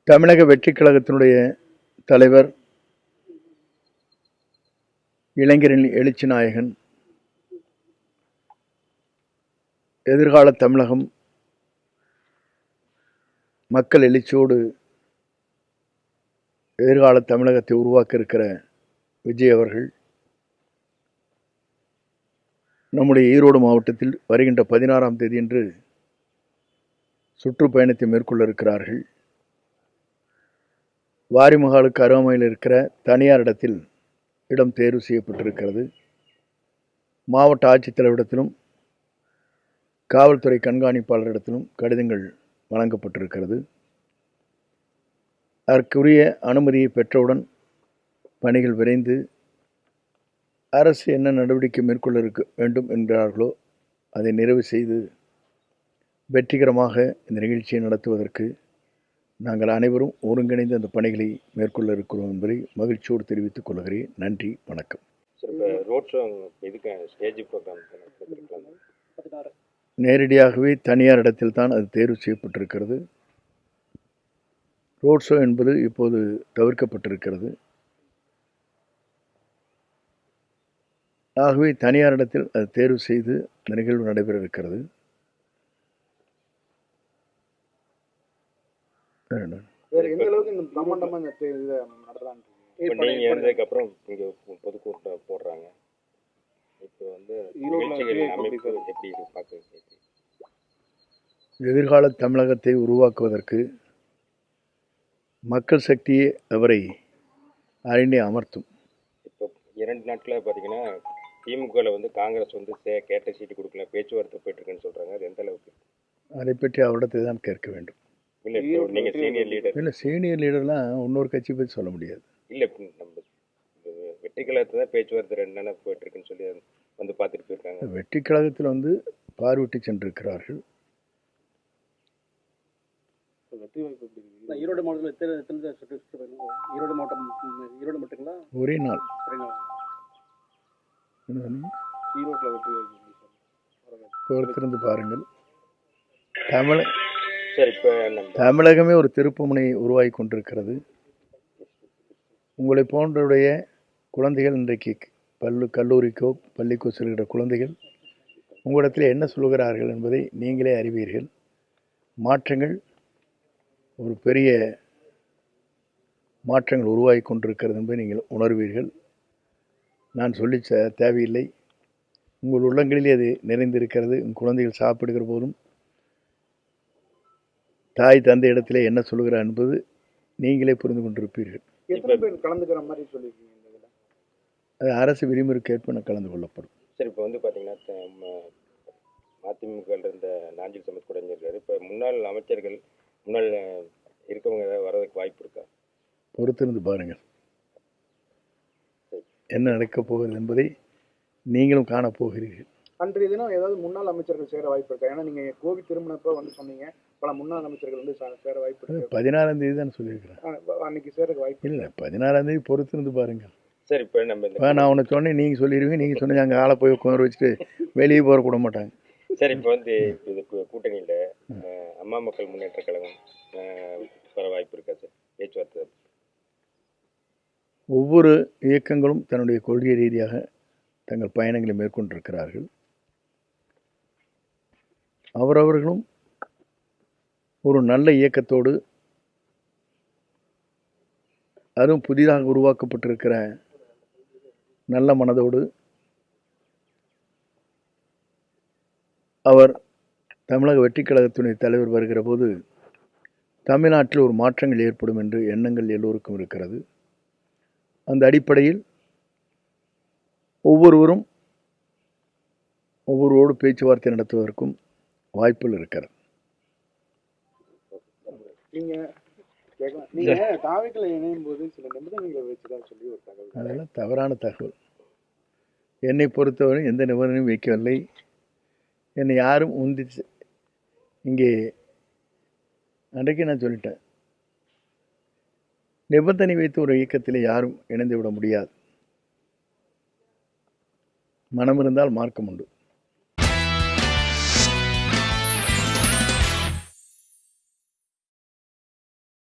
தமிழக வெற்றிக் கழகத்தினுடைய தலைவர் இளைஞரின் எழுச்சி நாயகன், எதிர்கால தமிழகம் மக்கள் எழுச்சியோடு எதிர்கால தமிழகத்தை உருவாக்க இருக்கிற விஜய் அவர்கள் நம்முடைய ஈரோடு மாவட்டத்தில் வருகின்ற 16ஆம் தேதியன்று சுற்றுப்பயணத்தை மேற்கொள்ள இருக்கிறார்கள். வாரிமகாலுக்கு அருகாமையில் இருக்கிற தனியார் இடத்தில் இடம் தேர்வு செய்யப்பட்டிருக்கிறது. மாவட்ட ஆட்சித்தலைவரிடத்திலும் காவல்துறை கண்காணிப்பாளரிடத்திலும் கடிதங்கள் வழங்கப்பட்டிருக்கிறது. அதற்குரிய அனுமதியை பெற்றவுடன் பணிகள் விரைந்து அரசு என்ன நடவடிக்கை மேற்கொள்ள இருக்க வேண்டும் என்கிறார்களோ அதை நிறைவு செய்து வெற்றிகரமாக இந்த நிகழ்ச்சியை நடத்துவதற்கு நாங்கள் அனைவரும் ஒருங்கிணைந்து அந்த பணிகளை மேற்கொள்ள இருக்கிறோம் என்பதை மகிழ்ச்சியோடு தெரிவித்துக் கொள்கிறேன். நன்றி, வணக்கம். நேரடியாகவே தனியார் இடத்தில் தான் அது தேர்வு செய்யப்பட்டிருக்கிறது. ரோட் ஷோ என்பது இப்போது தவிர்க்கப்பட்டிருக்கிறது. ஆகவே தனியார் இடத்தில் அது தேர்வு செய்து இந்த நிகழ்வு நடைபெற இருக்கிறது. எதிர்கால தமிழகத்தை உருவாக்குவதற்கு மக்கள் சக்தியே அவரை அறிந்தே அமர்த்தும். இப்போ 2 நாட்களில் பார்த்தீங்கன்னா திமுகவில் காங்கிரஸ் கேட்ட சீட்டு கொடுக்கல, பேச்சுவார்த்தை போயிட்டு இருக்குன்னு சொல்றாங்க. அது எந்த அளவுக்கு? அதை பற்றி அவரிடத்தை தான் கேட்க வேண்டும். நீங்க சீனியர் லீடர். இல்லை, சீனியர் லீடர்லாம் இன்னொரு கட்சி பற்றி சொல்ல முடியாது. இல்லை, நம்ம வெற்றி கழகத்தில் தான் பேச்சுவார்த்தை 2 நாள் போயிட்டு இருக்குன்னு சொல்லி பார்த்துட்டு போயிருக்காங்க. வெற்றி கழகத்தில் பார்வையிட்டு சென்றிருக்கிறார்கள். ஈரோடு மாவட்டத்தில் ஈரோடு மாவட்டம் ஈரோடு மட்டுங்களா? ஒரே நாள் பொறுத்திருந்து பாருங்கள். தமிழகமே ஒரு திருப்புமுனை உருவாகி கொண்டிருக்கிறது. உங்களை போன்றவுடைய குழந்தைகள் இன்றைக்கு கல்லூரிக்கோ பள்ளிக்கோ செல்கிற குழந்தைகள் உங்களிடத்தில் என்ன சொல்கிறார்கள் என்பதை நீங்களே அறிவீர்கள். மாற்றங்கள், ஒரு பெரிய மாற்றங்கள் உருவாகி கொண்டிருக்கிறது என்பதை நீங்கள் உணர்வீர்கள். நான் சொல்லி தேவையில்லை. உங்கள் உள்ளங்களிலே அது நிறைந்திருக்கிறது. உங்கள் குழந்தைகள் சாப்பிடுகிற போதும் தாய் தந்தை இடத்திலே என்ன சொல்கிறார் என்பது நீங்களே புரிந்து கொண்டிருப்பீர்கள். அது அரசு விதிமுறைக்கு ஏற்ப கலந்து கொள்ளப்படும். சரி, இப்போ பார்த்தீங்கன்னா அதிமுக இருந்த நாஞ்சில் சமத் கூட இருக்காரு. இப்போ முன்னாள் அமைச்சர்கள் முன்னாள் இருக்கவங்க வர்றதுக்கு வாய்ப்பு இருக்கா? பொறுத்திருந்து பாருங்கள் என்ன நடக்கப் போகிறது என்பதை நீங்களும் காணப்போகிறீர்கள். அன்றைய தினம் ஏதாவது முன்னாள் அமைச்சர்கள் சேர வாய்ப்பு இருக்கா? ஏன்னா நீங்க கோவிட் திருமணப்போ சொன்னீங்க பல முன்னாள் அமைச்சர்கள் சேர வாய்ப்பு இருக்கு. 16ஆம் தேதி தான் சொல்லியிருக்கிறேன். அன்னைக்கு சேர வாய்ப்பு இல்லை, 16ஆம் தேதி பொறுத்திருந்து பாருங்கள். சரி, இப்போ நான் உனக்கு சொன்னேன், நீங்கள் சொல்லிடுவீங்க. நீங்கள் சொன்னீங்க அங்கே ஆளை போய் உட்கார வச்சுட்டு வெளியே போக கூட மாட்டாங்க. சரி, இப்போ இது கூட்டணியில் அம்மா மக்கள் முன்னேற்ற கழகம் வர வாய்ப்பு இருக்கா சார் பேச்சுவார்த்தை? ஒவ்வொரு இயக்கங்களும் தன்னுடைய கொள்கை ரீதியாக தங்கள் பயணங்களை மேற்கொண்டிருக்கிறார்கள். அவரவர்களும் ஒரு நல்ல இயக்கத்தோடு, அதுவும் புதிதாக உருவாக்கப்பட்டிருக்கிற நல்ல மனதோடு அவர் தமிழக வெற்றிக் கழகத்தினுடைய தலைவர் வருகிற போது தமிழ்நாட்டில் ஒரு மாற்றங்கள் ஏற்படும் என்று எண்ணங்கள் எல்லோருக்கும் இருக்கிறது. அந்த அடிப்படையில் ஒவ்வொருவரோடு பேச்சுவார்த்தை நடத்துவதற்கும் வாய்ப்புகள் இருக்கிறது. அதெல்லாம் தவறான தகவல். என்னை பொறுத்தவரை எந்த நிபந்தனையும் வைக்கவில்லை. என்னை யாரும் உந்திச்சு இங்கே அன்றைக்கு நான் சொல்லிட்டேன், நிபந்தனை வைத்து ஒரு இயக்கத்தில் யாரும் இணைந்து விட முடியாது. மனம் இருந்தால் மார்க்கம் உண்டு.